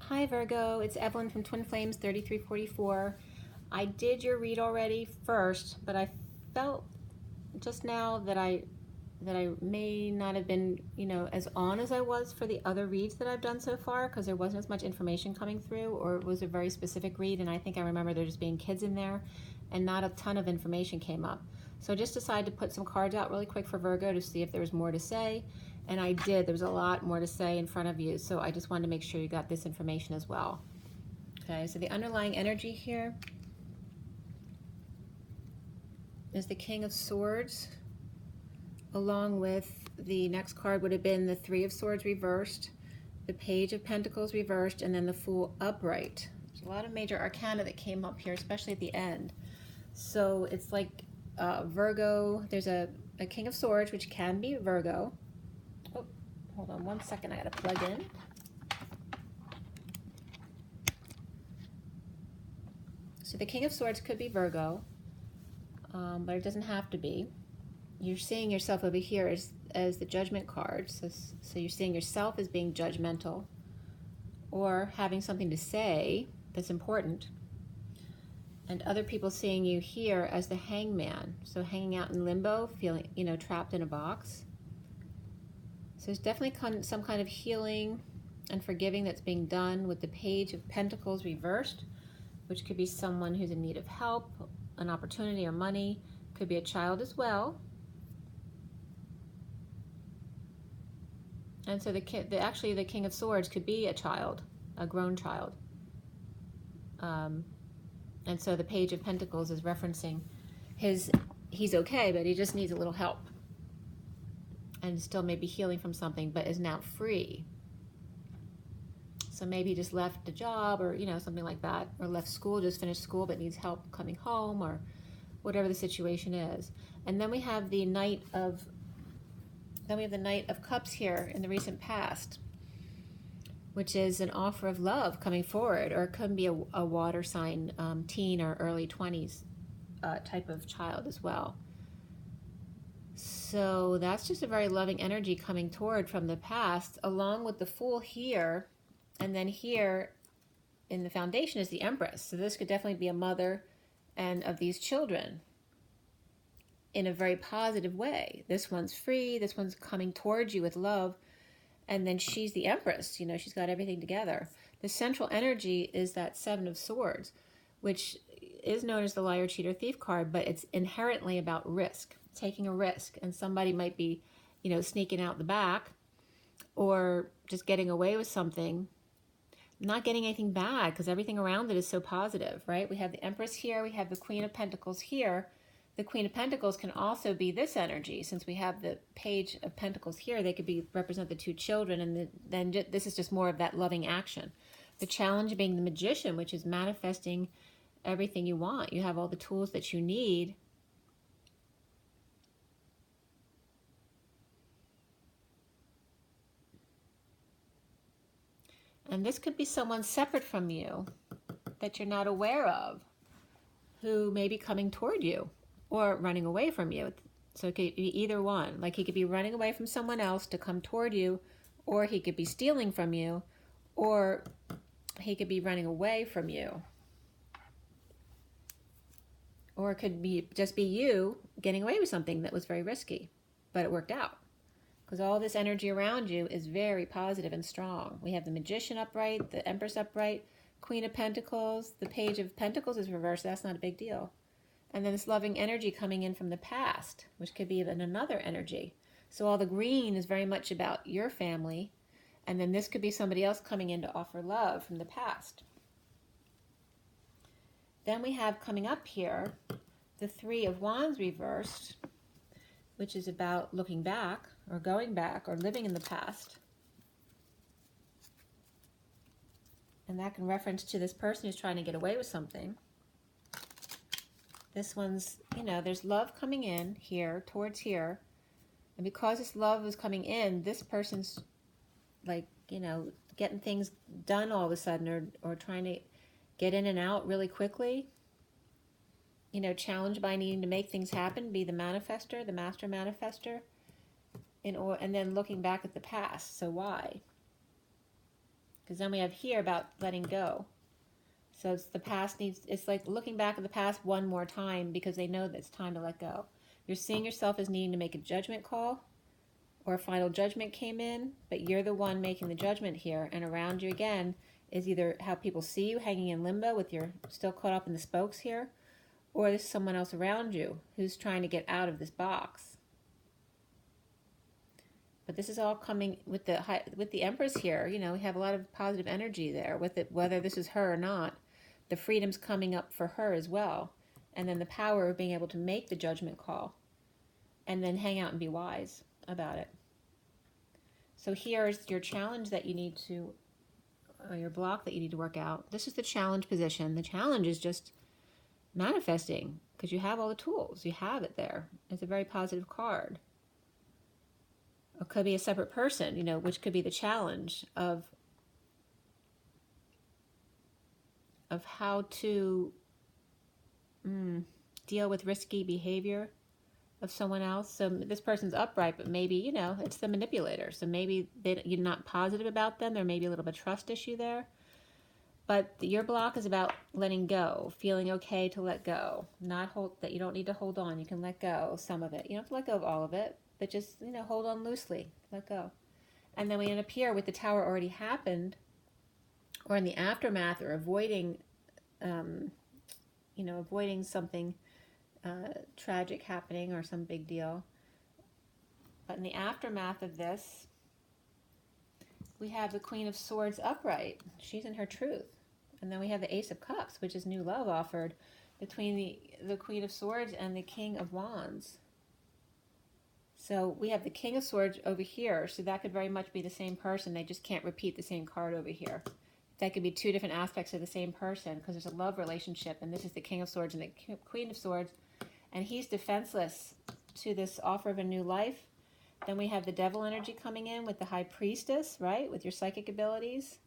Hi Virgo, it's Evelyn from Twin Flames 3344. I did your read already first, but I felt just now that I may not have been, as on as I was for the other reads that I've done so far, because there wasn't as much information coming through, or it was a very specific read, and I think I remember there just being kids in there and not a ton of information came up. So I just decided to put some cards out really quick for Virgo to see if there was more to say. And I did. There was a lot more to say in front of you, so I just wanted to make sure you got this information as well. Okay, so the underlying energy here is the King of Swords, along with the next card would have been the Three of Swords reversed, the Page of Pentacles reversed, and then the Fool upright. There's a lot of major arcana that came up here, especially at the end. So it's like Virgo, there's a King of Swords, which can be Virgo. Hold on 1 second, I gotta plug in. So the King of Swords could be Virgo, but it doesn't have to be. You're seeing yourself over here as the Judgment card, so you're seeing yourself as being judgmental or having something to say that's important, and other people seeing you here as the Hangman, so hanging out in limbo, feeling, trapped in a box. So there's definitely some kind of healing and forgiving that's being done with the Page of Pentacles reversed, which could be someone who's in need of help, an opportunity or money. Could be a child as well. And so actually the King of Swords could be a child, a grown child. And so the Page of Pentacles is referencing he's okay, but he just needs a little help. And still maybe healing from something, but is now free. So maybe he just left a job or, something like that, or left school, just finished school, but needs help coming home, or whatever the situation is. And then we have the Knight of Cups here in the recent past, which is an offer of love coming forward, or it could be a water sign, teen or early 20s type of child as well. So that's just a very loving energy coming toward from the past, along with the Fool here. And then here in the foundation is the Empress. So this could definitely be a mother and of these children in a very positive way. This one's free. This one's coming towards you with love. And then she's the Empress. She's got everything together. The central energy is that Seven of Swords, which is known as the Liar, Cheater, Thief card, but it's inherently about risk. Taking a risk, and somebody might be, sneaking out the back or just getting away with something, not getting anything bad because everything around it is so positive, right? We have the Empress here, we have the Queen of Pentacles here. The Queen of Pentacles can also be this energy. Since we have the Page of Pentacles here, they could represent the two children, and then this is just more of that loving action. The challenge being the Magician, which is manifesting everything you want. You have all the tools that you need. And this could be someone separate from you that you're not aware of, who may be coming toward you or running away from you. So it could be either one. Like he could be running away from someone else to come toward you, or he could be stealing from you, or he could be running away from you. Or it could be just be you getting away with something that was very risky, but it worked out. Because all this energy around you is very positive and strong. We have the Magician upright, the Empress upright, Queen of Pentacles, the Page of Pentacles is reversed, so that's not a big deal. And then this loving energy coming in from the past, which could be even another energy. So all the green is very much about your family, and then this could be somebody else coming in to offer love from the past. Then we have coming up here, the Three of Wands reversed, which is about looking back, or going back, or living in the past. And that can reference to this person who's trying to get away with something. This one's, there's love coming in here, towards here. And because this love is coming in, this person's like, getting things done all of a sudden, or trying to get in and out really quickly. Challenged by needing to make things happen, be the manifester, the master manifester, and then looking back at the past. So why? Because then we have here about letting go. So it's the past needs, it's like looking back at the past one more time because they know that it's time to let go. You're seeing yourself as needing to make a judgment call, or a final judgment came in, but you're the one making the judgment here. And around you again is either how people see you hanging in limbo with your still caught up in the spokes here, or there's someone else around you who's trying to get out of this box. But this is all coming with the Empress here. You know, we have a lot of positive energy there with it, whether this is her or not. The freedom's coming up for her as well. And then the power of being able to make the judgment call and then hang out and be wise about it. So here's your challenge that you need to, or your block that you need to work out. This is the challenge position. The challenge is just manifesting because you have all the tools. You have it there. It's a very positive card. It could be a separate person, you know, which could be the challenge of how to deal with risky behavior of someone else. So this person's upright, but maybe, you know, it's the manipulator. So maybe you're not positive about them. There may be a little bit of trust issue there. But your block is about letting go, feeling okay to let go. Not hold, that you don't need to hold on. You can let go some of it. You don't have to let go of all of it, but just, you know, hold on loosely. Let go. And then we end up here with the Tower already happened, or in the aftermath, or avoiding, you know, avoiding something tragic happening or some big deal. But in the aftermath of this, we have the Queen of Swords upright. She's in her truth. And then we have the Ace of Cups, which is new love offered between the Queen of Swords and the King of Wands. So we have the King of Swords over here, so that could very much be the same person. They just can't repeat the same card over here. That could be two different aspects of the same person because there's a love relationship, and this is the King of Swords and the Queen of Swords, and he's defenseless to this offer of a new life. Then we have the Devil energy coming in with the High Priestess, right, with your psychic abilities.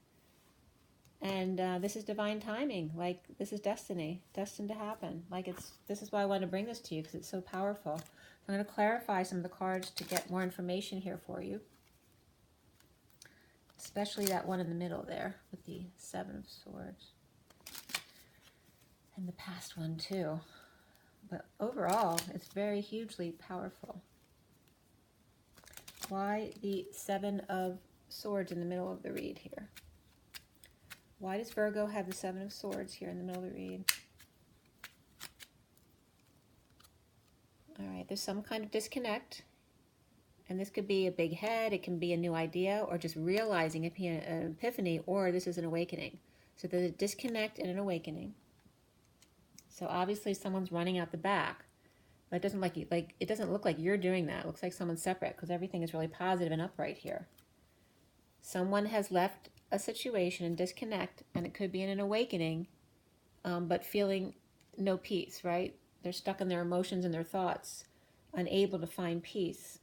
And this is divine timing, like this is destiny, destined to happen. Like this is why I want to bring this to you because it's so powerful. I'm going to clarify some of the cards to get more information here for you. Especially that one in the middle there with the Seven of Swords. And the past one too. But overall, it's very hugely powerful. Why the Seven of Swords in the middle of the read here? Why does Virgo have the Seven of Swords here in the middle of the read? All right, there's some kind of disconnect. And this could be a big head, it can be a new idea, or just realizing it be an epiphany, or this is an awakening. So there's a disconnect and an awakening. So obviously someone's running out the back. But it doesn't it doesn't look like you're doing that. It looks like someone's separate because everything is really positive and upright here. Someone has left a situation and disconnect, and it could be in an awakening, but feeling no peace, right? They're stuck in their emotions and their thoughts, unable to find peace.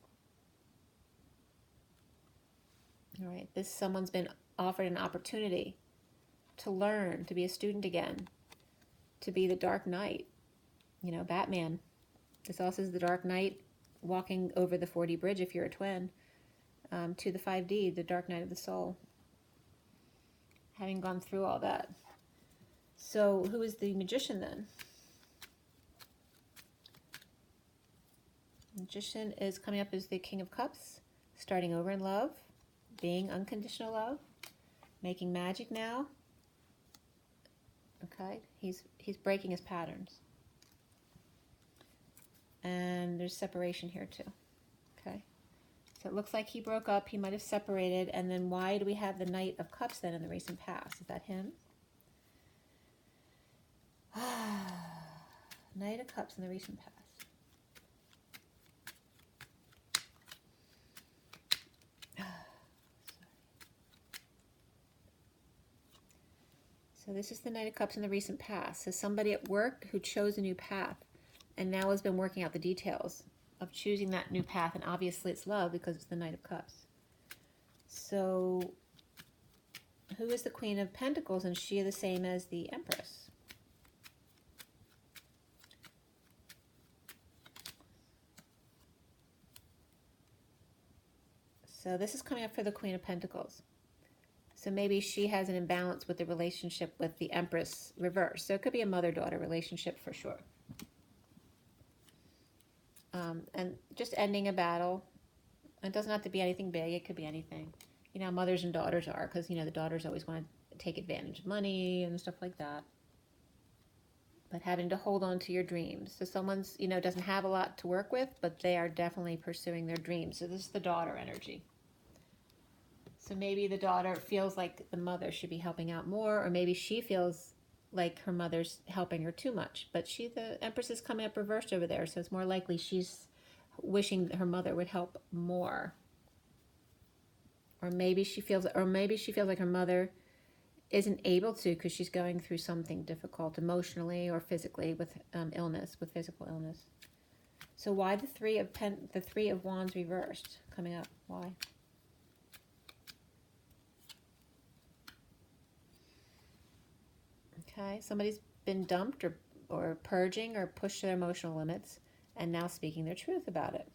All right, someone's been offered an opportunity to learn, to be a student again, to be the Dark Knight, you know, Batman. This also is the Dark Knight walking over the 4D bridge if you're a twin, to the 5D, the Dark Night of the Soul. Having gone through all that. So who is the Magician then? Magician is coming up as the King of Cups, starting over in love, being unconditional love, making magic now. Okay, he's breaking his patterns. And there's separation here too. Okay, so it looks like he broke up, he might have separated, and then why do we have the Knight of Cups then in the recent past? Is that him? Knight of Cups in the recent past. So this is the Knight of Cups in the recent past. So somebody at work who chose a new path and now has been working out the details of choosing that new path. And obviously it's love because it's the Knight of Cups. So who is the Queen of Pentacles? And she is the same as the Empress. So this is coming up for the Queen of Pentacles. So maybe she has an imbalance with the relationship with the Empress reversed. So it could be a mother-daughter relationship for sure. And just ending a battle. It doesn't have to be anything big. It could be anything. You know, mothers and daughters are, because, you know, the daughters always want to take advantage of money and stuff like that. But having to hold on to your dreams. So someone's, you know, doesn't have a lot to work with, but they are definitely pursuing their dreams. So this is the daughter energy. So maybe the daughter feels like the mother should be helping out more, or maybe she feels like her mother's helping her too much. But the Empress is coming up reversed over there, so it's more likely she's wishing that her mother would help more. Or maybe she feels like her mother isn't able to because she's going through something difficult emotionally or physically with physical illness. So why the Three of Wands reversed coming up? Why? Okay, somebody's been dumped or purging or pushed to their emotional limits and now speaking their truth about it.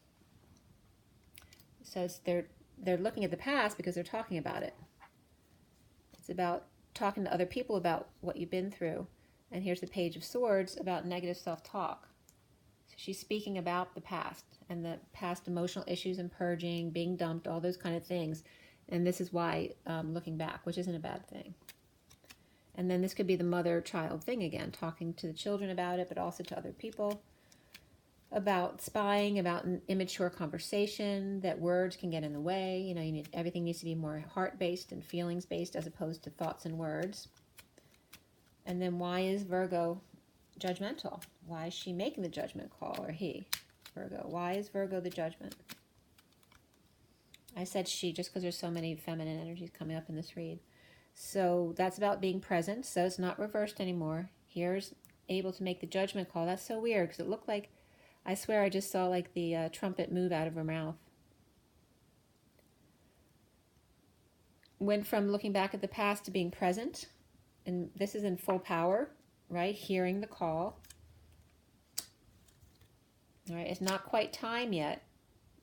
So they're looking at the past because they're talking about it. It's about talking to other people about what you've been through. And here's the Page of Swords about negative self-talk. So she's speaking about the past and the past emotional issues and purging, being dumped, all those kind of things. And this is why looking back, which isn't a bad thing. And then this could be the mother-child thing again, talking to the children about it, but also to other people about spying, about an immature conversation, that words can get in the way. You know, everything needs to be more heart-based and feelings-based as opposed to thoughts and words. And then why is Virgo judgmental? Why is she making the judgment call, or he, Virgo? Why is Virgo the judgment? I said she just because there's so many feminine energies coming up in this read. So that's about being present. So it's not reversed anymore. Here's able to make the judgment call. That's so weird because it looked like, I swear I just saw like the trumpet move out of her mouth. Went from looking back at the past to being present. And this is in full power, right? Hearing the call. All right, it's not quite time yet,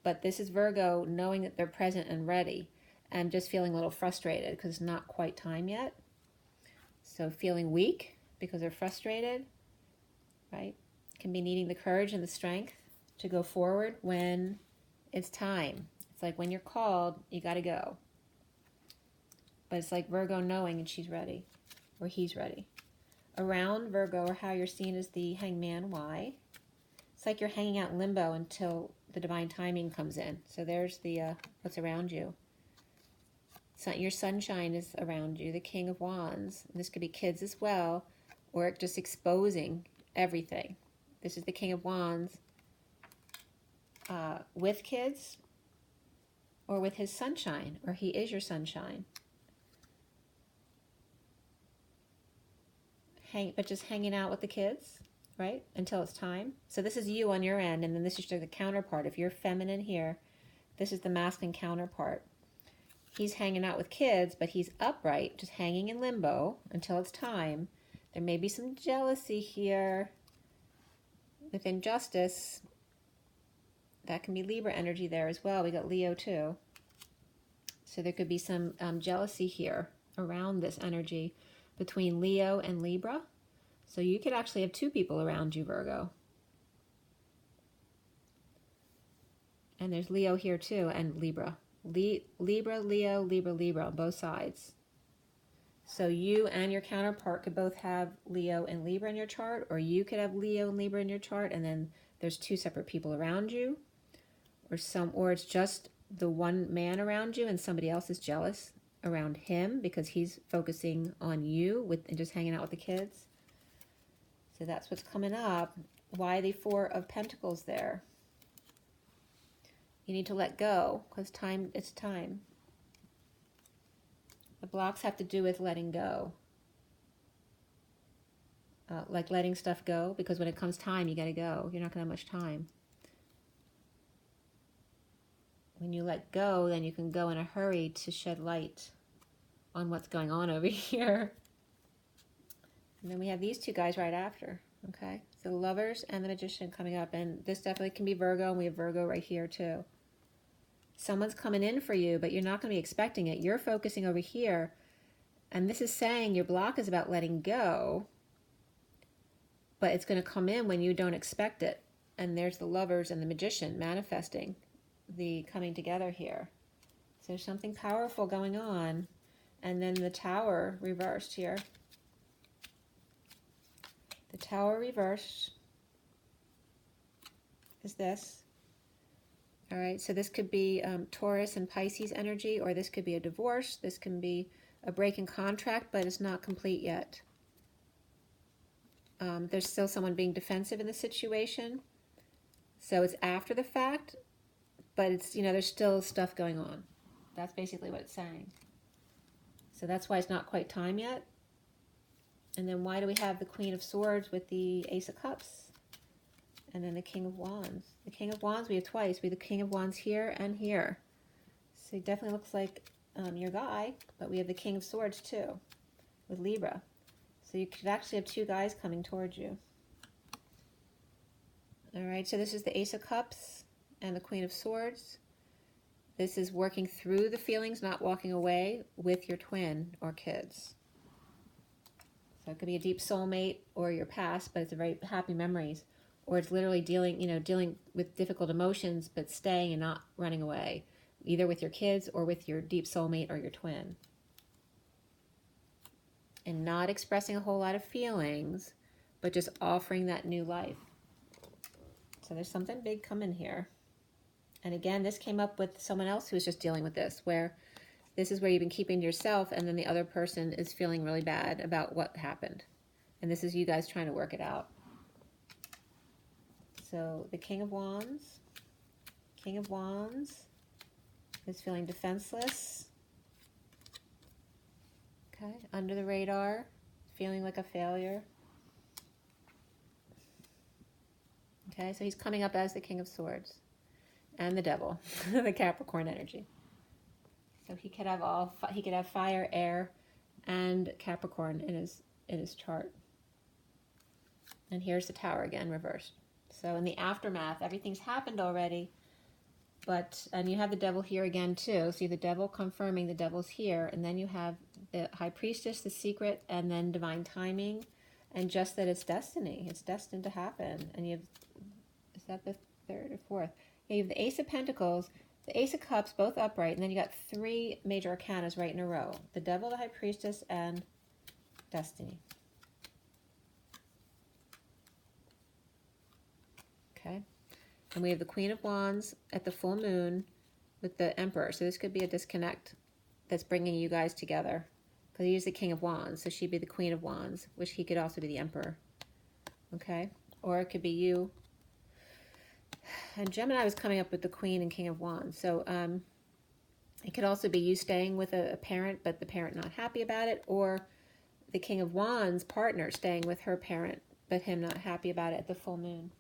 but this is Virgo knowing that they're present and ready. And just feeling a little frustrated because it's not quite time yet. So feeling weak because they're frustrated, right? Can be needing the courage and the strength to go forward when it's time. It's like when you're called, you got to go. But it's like Virgo knowing and she's ready, or he's ready. Around Virgo, or how you're seen as the hangman, why? It's like you're hanging out in limbo until the divine timing comes in. So there's the what's around you. So your sunshine is around you, the King of Wands. And this could be kids as well, or just exposing everything. This is the King of Wands with kids or with his sunshine, or he is your sunshine. But just hanging out with the kids, right, until it's time. So this is you on your end, and then this is the counterpart. If you're feminine here, this is the masculine counterpart. He's hanging out with kids, but he's upright, just hanging in limbo until it's time. There may be some jealousy here with injustice. That can be Libra energy there as well. We got Leo too. So there could be some jealousy here around this energy between Leo and Libra. So you could actually have two people around you, Virgo. And there's Leo here too, and Libra. Libra, Leo, Libra, Libra on both sides. So you and your counterpart could both have Leo and Libra in your chart, or you could have Leo and Libra in your chart, and then there's two separate people around you, or it's just the one man around you and somebody else is jealous around him because he's focusing on you and just hanging out with the kids. So that's what's coming up. Why the Four of Pentacles there? You need to let go because it's time. The blocks have to do with letting go. Like letting stuff go, because when it comes time, you got to go. You're not going to have much time. When you let go, then you can go in a hurry to shed light on what's going on over here. And then we have these two guys right after. Okay, so the Lovers and the Magician coming up, and this definitely can be Virgo, and we have Virgo right here too. Someone's coming in for you, but you're not going to be expecting it. You're focusing over here, And this is saying your block is about letting go, but it's going to come in when you don't expect it. And there's the Lovers and the Magician manifesting the coming together here. So there's something powerful going on. And then the Tower reversed here. The Tower reversed is this. All right, so this could be Taurus and Pisces energy, or this could be a divorce. This can be a break in contract, but it's not complete yet. There's still someone being defensive in the situation. So it's after the fact, but it's, you know, there's still stuff going on. That's basically what it's saying. So that's why it's not quite time yet. And then why do we have the Queen of Swords with the Ace of Cups? And then the King of Wands. The King of Wands we have twice. We have the King of Wands here and here. So it definitely looks like your guy, but we have the King of Swords too with Libra. So you could actually have two guys coming towards you. All right, so this is the Ace of Cups and the Queen of Swords. This is working through the feelings, not walking away with your twin or kids. So it could be a deep soulmate or your past, but it's a very happy memories. Or it's literally dealing, you know, dealing with difficult emotions, but staying and not running away, either with your kids or with your deep soulmate or your twin. And not expressing a whole lot of feelings, but just offering that new life. So there's something big coming here. And again, this came up with someone else who was just dealing with this, where this is where you've been keeping to yourself, and then the other person is feeling really bad about what happened. And this is you guys trying to work it out. So the King of Wands is feeling defenseless. Okay, under the radar, feeling like a failure. Okay, so he's coming up as the King of Swords and the Devil, the Capricorn energy. So he could have fire, air, and Capricorn in his chart. And here's the Tower again, reversed. So in the aftermath, everything's happened already, and you have the Devil here again too. So you have the Devil confirming the Devil's here, and then you have the High Priestess, the Secret, and then divine timing, and just that it's destiny. It's destined to happen. And you have, is that the third or fourth? Yeah, you have the Ace of Pentacles, the Ace of Cups, both upright, and then you got three major arcanas right in a row. The Devil, the High Priestess, and destiny. Okay, and we have the Queen of Wands at the full moon with the Emperor. So this could be a disconnect that's bringing you guys together. Because he's the King of Wands, so she'd be the Queen of Wands, which he could also be the Emperor. Okay, or it could be you. And Gemini was coming up with the Queen and King of Wands. So it could also be you staying with a parent, but the parent not happy about it, or the King of Wands partner staying with her parent, but him not happy about it at the full moon.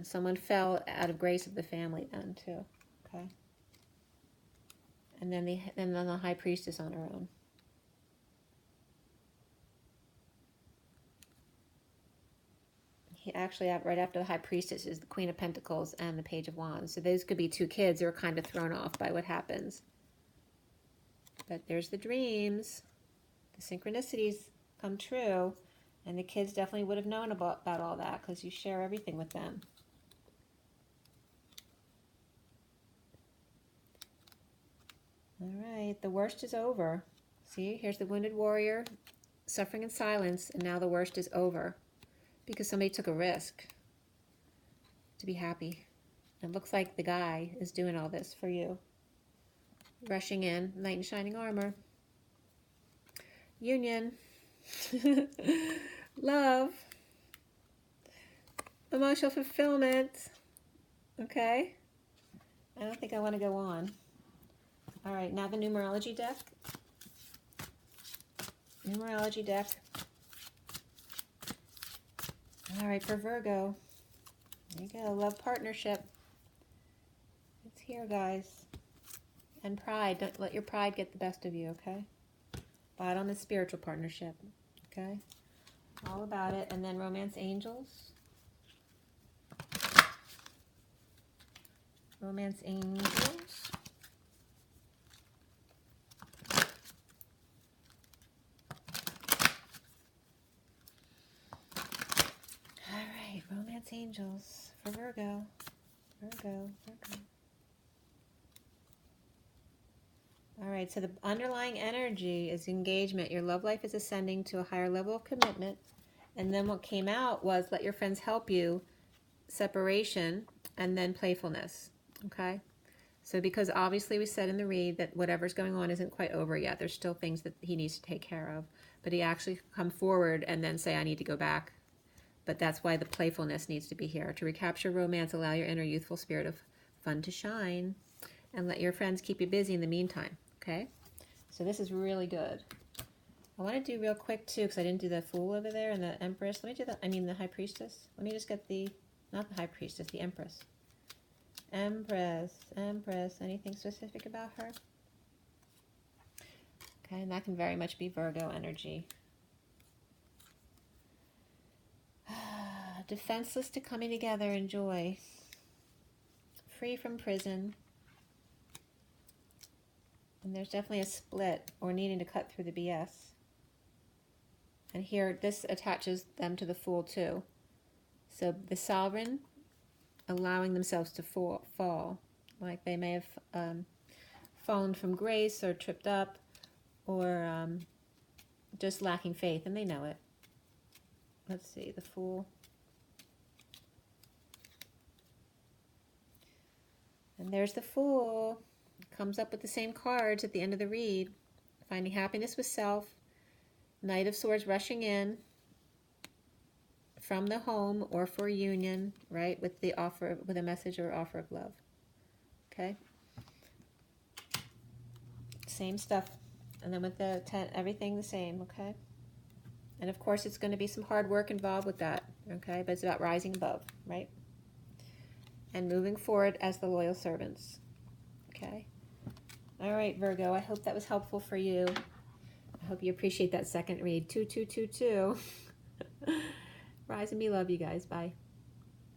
Someone fell out of grace of the family then too. Okay. And then the High Priestess on her own. He actually, right after the High Priestess is the Queen of Pentacles and the Page of Wands. So those could be two kids who are kind of thrown off by what happens. But there's the dreams. The synchronicities come true. And the kids definitely would have known about all that because you share everything with them. All right, the worst is over. See, here's the wounded warrior, suffering in silence, and now the worst is over because somebody took a risk to be happy. It looks like the guy is doing all this for you. Rushing in, knight in shining armor. Union. Love, emotional fulfillment. Okay, I don't think I want to go on. All right, now the numerology deck. Numerology deck. All right, for Virgo. There you go, love partnership. It's here, guys. And pride. Don't let your pride get the best of you, okay? Bottom is spiritual partnership. Okay, all about it. And then romance angels. Romance angels. All right, romance angels for Virgo. Virgo. All right, so the underlying energy is engagement. Your love life is ascending to a higher level of commitment. And then what came out was let your friends help you, separation, and then playfulness. Okay? So because obviously we said in the read that whatever's going on isn't quite over yet. There's still things that he needs to take care of. But he actually come forward and then say, I need to go back. But that's why the playfulness needs to be here. To recapture romance, allow your inner youthful spirit of fun to shine. And let your friends keep you busy in the meantime. Okay, so this is really good. I want to do real quick too, because I didn't do the Fool over there and the Empress. Let me do the, the High Priestess. Let me just get the, not the High Priestess, the Empress. Empress, anything specific about her? Okay, and that can very much be Virgo energy. Defenseless to coming together in joy. Free from prison. And there's definitely a split or needing to cut through the BS. And here, this attaches them to the Fool too. So the Sovereign, allowing themselves to fall. Like they may have fallen from grace or tripped up or just lacking faith, and they know it. Let's see, the Fool. And there's the Fool. Comes up with the same cards at the end of the read. Finding happiness with self. Knight of Swords rushing in from the home or for union, right? With the offer, with a message or offer of love. Okay. Same stuff. And then with the 10, everything the same, okay? And of course, it's going to be some hard work involved with that, okay? But it's about rising above, right? And moving forward as the loyal servants, okay? All right, Virgo, I hope that was helpful for you. I hope you appreciate that second read. 2222. Rise and be love, you guys. Bye.